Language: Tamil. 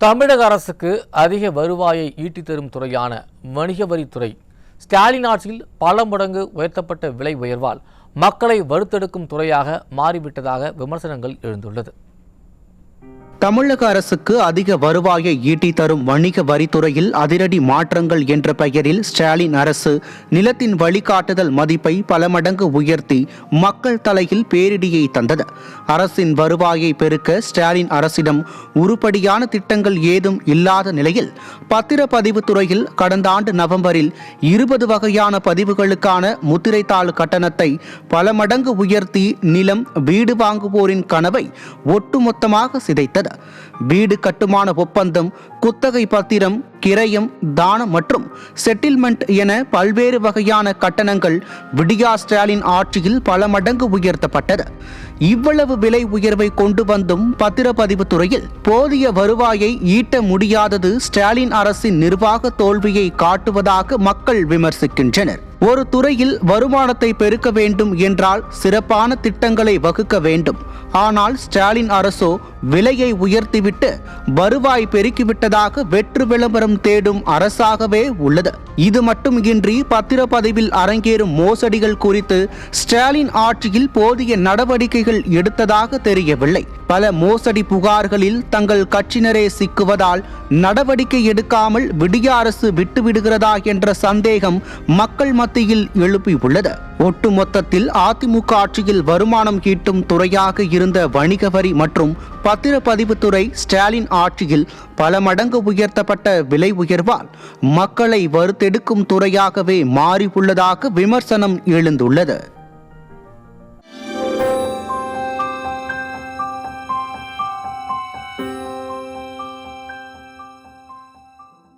தமிழக அரசுக்கு அதிக வருவாயை ஈட்டித் தரும் துறையான வணிக வரித்துறை ஸ்டாலின் ஆட்சியில் பல மடங்கு உயர்த்தப்பட்ட விலை உயர்வால் மக்களை வறுத்தெடுக்கும் துறையாக மாறிவிட்டதாக விமர்சனங்கள் எழுந்துள்ளது. தமிழக அரசுக்கு அதிக வருவாயை ஈட்டி தரும் வணிக வரித்துறையில் அதிரடி மாற்றங்கள் என்ற பெயரில் ஸ்டாலின் அரசு நிலத்தின் வழிகாட்டுதல் மதிப்பை பல மடங்கு உயர்த்தி மக்கள் தலையில் பேரிடியை தந்தது. அரசின் வருவாயை பெருக்க ஸ்டாலின் அரசிடம் உருப்படியான திட்டங்கள் ஏதும் இல்லாத நிலையில் பத்திரப்பதிவு துறையில் கடந்த ஆண்டு நவம்பரில் 20 வகையான பதிவுகளுக்கான முத்திரைத்தாள் கட்டணத்தை பல மடங்கு உயர்த்தி நிலம் வீடு வாங்குவோரின் கனவை ஒட்டுமொத்தமாக சிதைத்தது. வீடு கட்டுமான ஒப்பந்தம், குத்தகை பத்திரம், கிரயம், தானம் மற்றும் செட்டில்மெண்ட் என பல்வேறு வகையான கட்டணங்கள் விடியா ஸ்டாலின் ஆட்சியில் பல மடங்கு உயர்த்தப்பட்டது. இவ்வளவு விலை உயர்வை கொண்டு வந்தும் பத்திரப்பதிவு துறையில் போதிய வருவாயை ஈட்ட முடியாதது ஸ்டாலின் அரசின் நிர்வாக தோல்வியை காட்டுவதாக மக்கள் விமர்சிக்கின்றனர். ஒரு துறையில் வருமானத்தை பெருக்க வேண்டும் என்றால் சிறப்பான திட்டங்களை வகுக்க வேண்டும். ஆனால் ஸ்டாலின் அரசோ விலையை உயர்த்திவிட்டு வருவாய் பெருக்கிவிட்டதாக வெற்று விளம்பரம் தேடும் அரசாகவே உள்ளது. இது மட்டுமின்றி பத்திரப்பதிவில் அரங்கேறும் மோசடிகள் குறித்து ஸ்டாலின் ஆட்சியில் போதிய நடவடிக்கைகள் எடுத்ததாக தெரியவில்லை. பல மோசடி புகார்களில் தங்கள் கட்சியினரே சிக்குவதால் நடவடிக்கை எடுக்காமல் விடிய அரசு விட்டுவிடுகிறதா என்ற சந்தேகம் மக்கள் மத்தியில் எழுப்பியுள்ளது. ஒட்டுமொத்தத்தில் அதிமுக ஆட்சியில் வருமானம் ஈட்டும் துறையாக இருந்த வணிக வரி மற்றும் பத்திரப்பதிவு துறை ஸ்டாலின் ஆட்சியில் பல மடங்கு உயர்த்தப்பட்ட விலை உயர்வால் மக்களை வறுத்தெடுக்கும் துறையாகவே மாறியுள்ளதாக விமர்சனம் எழுந்துள்ளது.